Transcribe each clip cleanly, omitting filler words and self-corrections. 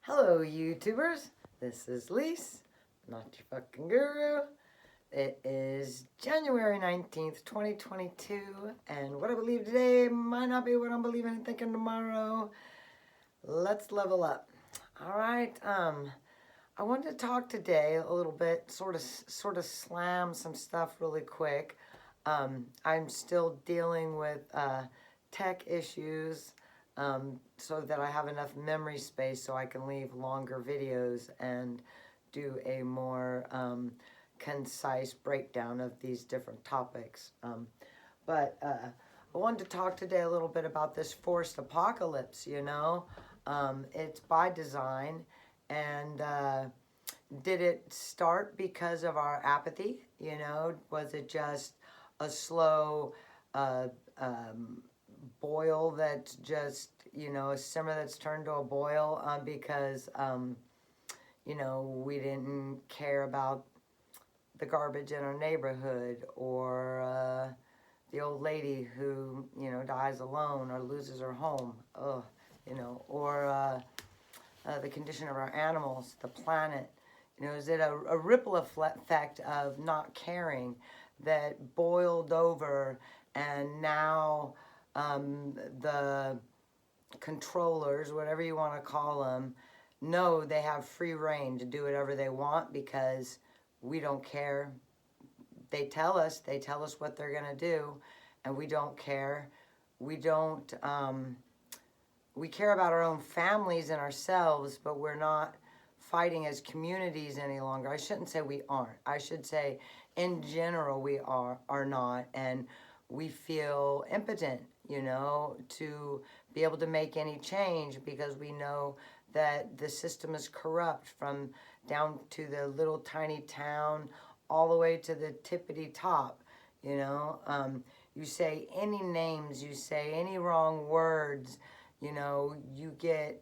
Hello, YouTubers. This is Lise, not your fucking guru. It is January 19th, 2022, and what I believe today might not be what I'm believing and thinking tomorrow. Let's level up. All right. I wanted to talk today a little bit, sort of slam some stuff really quick. I'm still dealing with tech issues so that I have enough memory space so I can leave longer videos and do a more concise breakdown of these different topics. But I wanted to talk today a little bit about this forced apocalypse, it's by design, and did it start because of our apathy? Was it just a slow uh, um, boil that's just, a simmer that's turned to a boil because, we didn't care about the garbage in our neighborhood, or the old lady who, dies alone or loses her home, or the condition of our animals, the planet. Is it a ripple effect of not caring that boiled over, and now the controllers, whatever you want to call them, know they have free reign to do whatever they want because we don't care. They tell us what they're going to do, and we don't care. We don't, we care about our own families and ourselves, but we're not fighting as communities any longer. I shouldn't say we aren't. I should say, in general, we are not, and we feel impotent, to be able to make any change because we know that the system is corrupt from down to the little tiny town all the way to the tippity top. You say any names, you say any wrong words, you get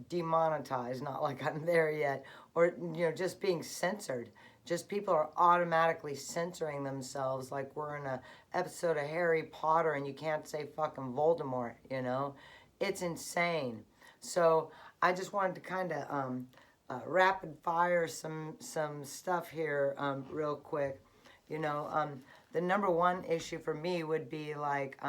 demonetized. Not like I'm there yet, or just being censored. Just people are automatically censoring themselves, like we're in a episode of Harry Potter and you can't say fucking Voldemort. It's insane. So I just wanted to kind of rapid fire some stuff here real quick. The number one issue for me would be like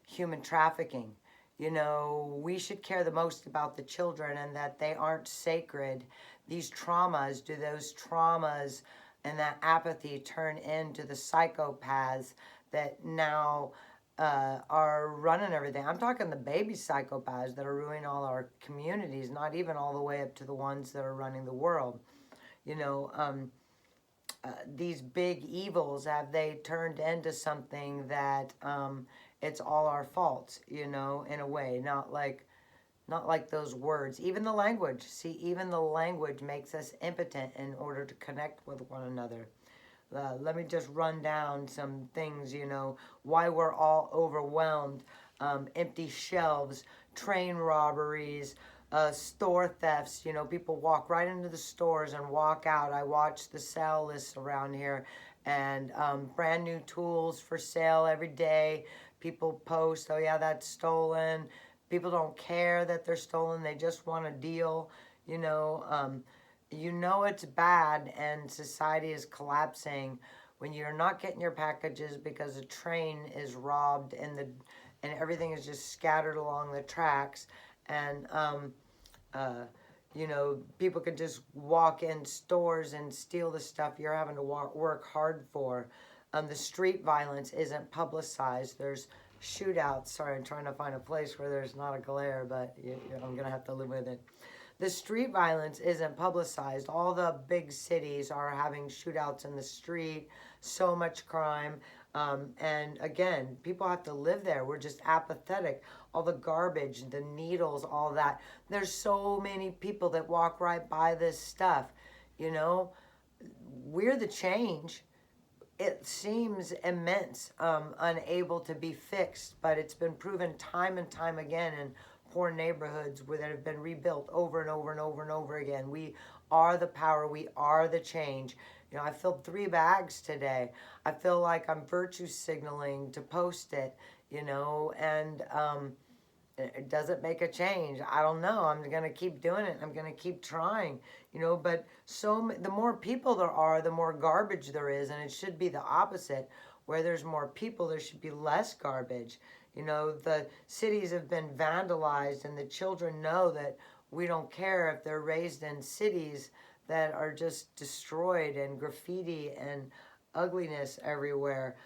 human trafficking. We should care the most about the children and that they aren't sacred. These traumas, do those traumas and that apathy turn into the psychopaths that now are running everything? I'm talking the baby psychopaths that are ruining all our communities, not even all the way up to the ones that are running the world. You know, these big evils, have they turned into something that it's all our fault, in a way, not like those words, even the language. See, even the language makes us impotent in order to connect with one another. Let me just run down some things, why we're all overwhelmed. Empty shelves, train robberies, store thefts. People walk right into the stores and walk out. I watch the sale lists around here, and brand new tools for sale every day. People post, oh yeah, that's stolen. People don't care that they're stolen. They just want a deal. It's bad and society is collapsing when you're not getting your packages because a train is robbed and everything is just scattered along the tracks, and people can just walk in stores and steal the stuff you're having to work hard for. The street violence isn't publicized. There's shootouts. Sorry, I'm trying to find a place where there's not a glare, but I'm going to have to live with it. The street violence isn't publicized. All the big cities are having shootouts in the street, so much crime. And again, people have to live there. We're just apathetic. All the garbage, the needles, all that. There's so many people that walk right by this stuff. We're the change. It seems immense, unable to be fixed, but it's been proven time and time again in poor neighborhoods that have been rebuilt over and over and over and over again. We are the power. We are the change. I filled 3 bags today. I feel like I'm virtue signaling to post it, and It doesn't make a change. I don't know. I'm going to keep doing it. I'm going to keep trying, but the more people there are, the more garbage there is. And it should be the opposite. Where there's more people, there should be less garbage. The cities have been vandalized, and the children know that we don't care if they're raised in cities that are just destroyed and graffiti and ugliness everywhere.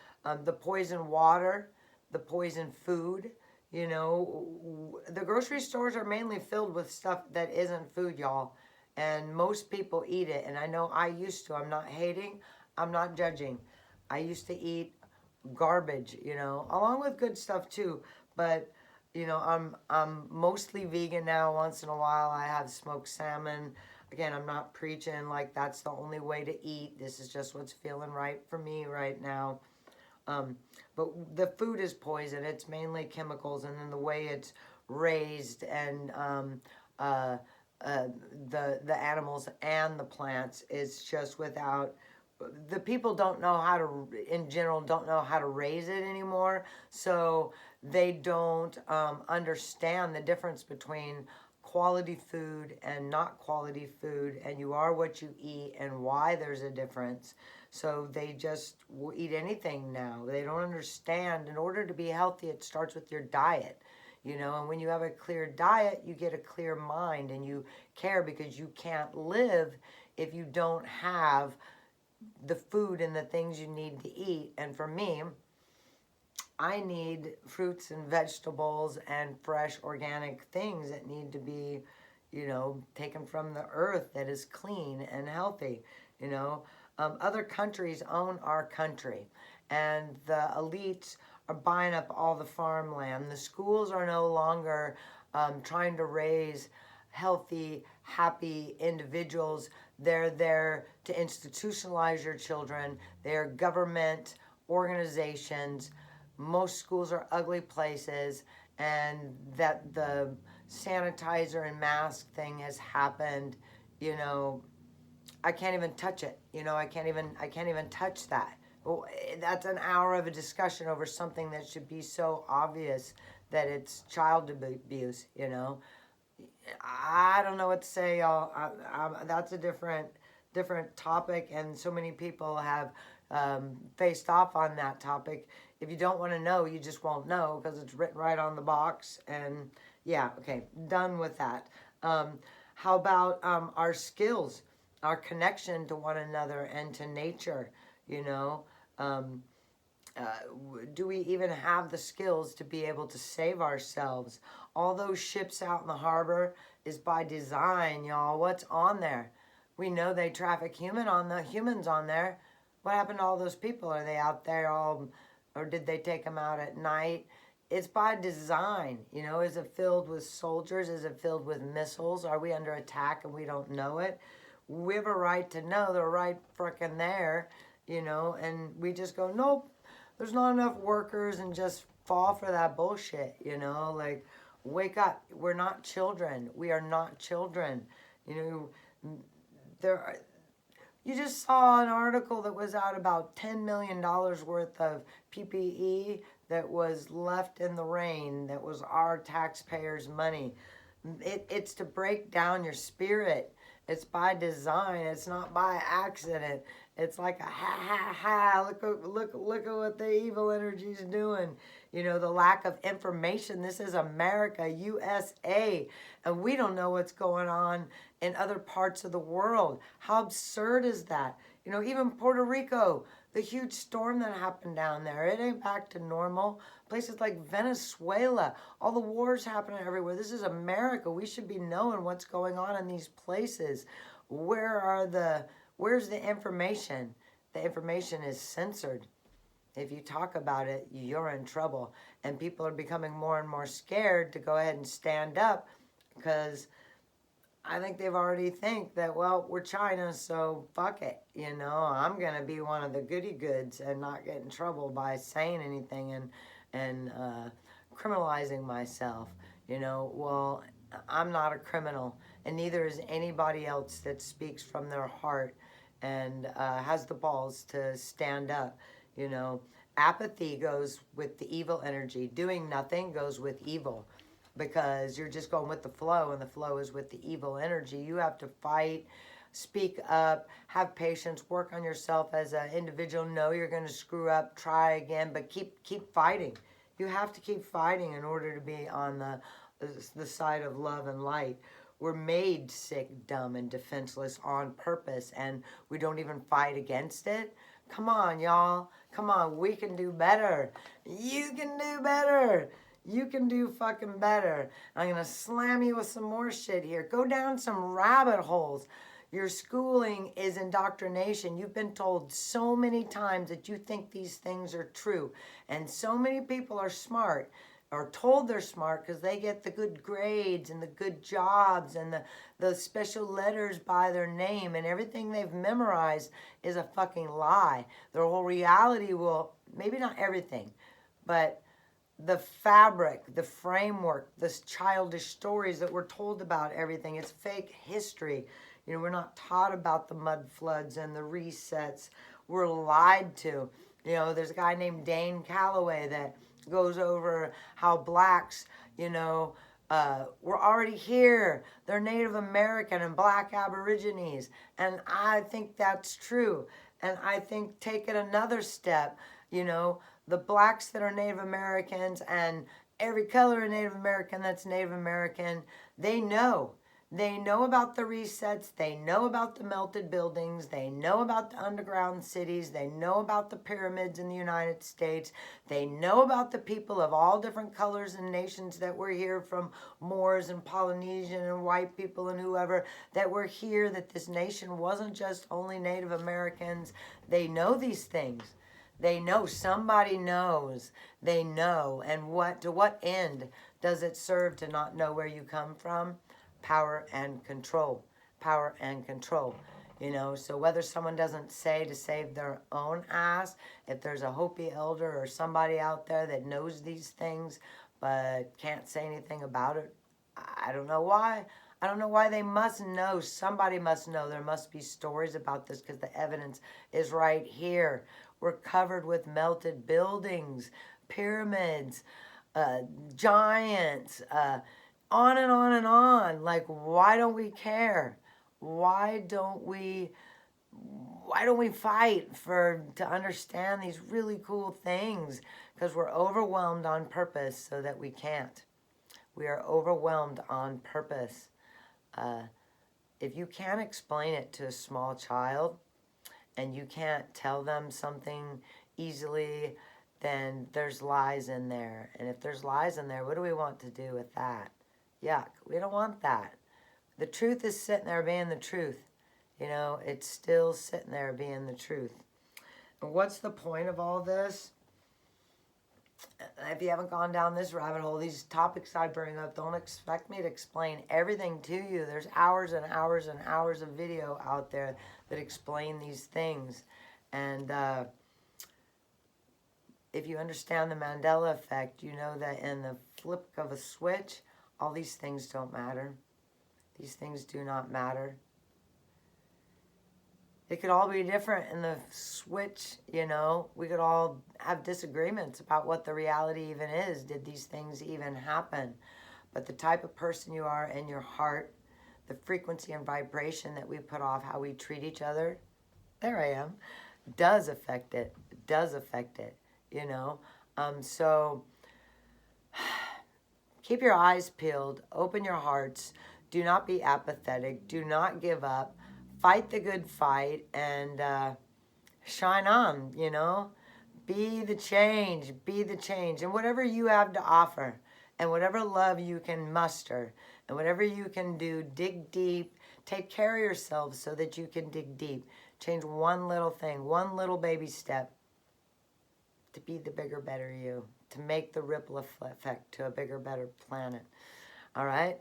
The poison water, the poison food, the grocery stores are mainly filled with stuff that isn't food, y'all. And most people eat it. And I know I used to. I'm not hating. I'm not judging. I used to eat garbage, along with good stuff too. But I'm mostly vegan now. Once in a while, I have smoked salmon. Again, I'm not preaching like that's the only way to eat. This is just what's feeling right for me right now. But the food is poison. It's mainly chemicals, and then the way it's raised, and the animals and the plants is just without. The people don't know how to, in general, don't know how to raise it anymore. So they don't understand the difference between quality food and not quality food, and you are what you eat, and why there's a difference. So they just will eat anything now. They don't understand. In order to be healthy, it starts with your diet. And when you have a clear diet, you get a clear mind, and you care, because you can't live if you don't have the food and the things you need to eat. And for me, I need fruits and vegetables and fresh organic things that need to be, taken from the earth, that is clean and healthy. Other countries own our country, and the elites are buying up all the farmland. The schools are no longer trying to raise healthy, happy individuals. They're there to institutionalize your children. They're government organizations. Most schools are ugly places, and that the sanitizer and mask thing has happened. I can't even touch it. I can't even touch that. Well, that's an hour of a discussion over something that should be so obvious that it's child abuse. I don't know what to say, y'all. That's a different topic, and so many people have faced off on that topic. If you don't want to know, you just won't know, because it's written right on the box. And yeah, okay, done with that. How about our skills, our connection to one another and to nature? Do we even have the skills to be able to save ourselves? All those ships out in the harbor is by design, y'all. What's on there? We know they traffic humans on there. What happened to all those people? Are they out there all, or did they take them out at night? It's by design. Is it filled with soldiers? Is it filled with missiles? Are we under attack and we don't know it? We have a right to know. They're right frickin' there, and we just go, nope, there's not enough workers, and just fall for that bullshit, like, wake up. We're not children. We are not children. You just saw an article that was out about $10 million worth of PPE that was left in the rain, that was our taxpayers' money. It's to break down your spirit. It's by design. It's not by accident. It's like a ha. Look at what the evil energy is doing. The lack of information. This is America, USA, and we don't know what's going on in other parts of the world. How absurd is that? Even Puerto Rico, the huge storm that happened down there, it ain't back to normal. Places like Venezuela, all the wars happening everywhere. This is America. We should be knowing what's going on in these places. Where's the information? The information is censored. If you talk about it, you're in trouble. And people are becoming more and more scared to go ahead and stand up, because I think they've already think that, well, we're China, so fuck it. I'm going to be one of the goody goods and not get in trouble by saying anything and criminalizing myself. Well, I'm not a criminal, and neither is anybody else that speaks from their heart and has the balls to stand up. Apathy goes with the evil energy. Doing nothing goes with evil. because you're just going with the flow, and the flow is with the evil energy. You have to fight, speak up, have patience, work on yourself as an individual. Know you're going to screw up, try again, but keep fighting. You have to keep fighting in order to be on the side of love and light. We're made sick, dumb, and defenseless on purpose, and we don't even fight against it. Come on, y'all. Come on, we can do better. You can do better. You can do fucking better. I'm going to slam you with some more shit here. Go down some rabbit holes. Your schooling is indoctrination. You've been told so many times that you think these things are true. And so many people are smart, or told they're smart because they get the good grades and the good jobs and the special letters by their name, and everything they've memorized is a fucking lie. Their whole reality will, maybe not everything, but the fabric, the framework, the childish stories that we're told about everything, it's fake history. You know, we're not taught about the mud floods and the resets. We're lied to. You know, there's a guy named Dane Calloway that goes over how blacks, you know, were already here. They're Native American and black Aborigines. And I think that's true. And I think take it another step, you know, the blacks that are Native Americans and every color of Native American that's Native American, they know. They know about the resets. They know about the melted buildings. They know about the underground cities. They know about the pyramids in the United States. They know about the people of all different colors and nations that were here, from Moors and Polynesian and white people and whoever that were here, that this nation wasn't just only Native Americans. They know these things. They know. Somebody knows. They know. And to what end does it serve to not know where you come from? Power and control. Power and control. You know, so whether someone doesn't say to save their own ass, if there's a Hopi elder or somebody out there that knows these things but can't say anything about it, I don't know why. I don't know why they must know. Somebody must know. There must be stories about this because the evidence is right here. We're covered with melted buildings, pyramids, giants, on and on and on. Like, why don't we care? Why don't we fight to understand these really cool things? Because we're overwhelmed on purpose so that we can't. We are overwhelmed on purpose. If you can't explain it to a small child and you can't tell them something easily, then there's lies in there. And if there's lies in there, what do we want to do with that? Yuck, we don't want that. The truth is sitting there being the truth. You know, it's still sitting there being the truth. And what's the point of all this? If you haven't gone down this rabbit hole, these topics I bring up, don't expect me to explain everything to you. There's hours and hours and hours of video out there that explain these things. And if you understand the Mandela effect, you know that in the flip of a switch, all these things don't matter. These things do not matter. It could all be different in the switch, you know. We could all have disagreements about what the reality even is. Did these things even happen? But the type of person you are in your heart, the frequency and vibration that we put off, how we treat each other, there I am, does affect it. Does affect it, you know. So keep your eyes peeled. Open your hearts. Do not be apathetic. Do not give up. Fight the good fight and shine on, you know. Be the change. Be the change. And whatever you have to offer and whatever love you can muster and whatever you can do, dig deep. Take care of yourself so that you can dig deep. Change one little thing, one little baby step to be the bigger, better you, to make the ripple effect to a bigger, better planet. All right?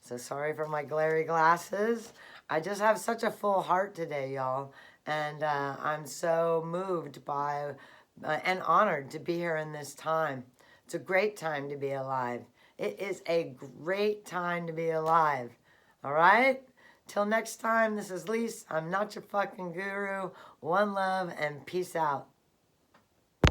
So sorry for my glary glasses. I just have such a full heart today, y'all. And I'm so moved by and honored to be here in this time. It's a great time to be alive. It is a great time to be alive. All right? Till next time, this is Lise. I'm not your fucking guru. One love and peace out.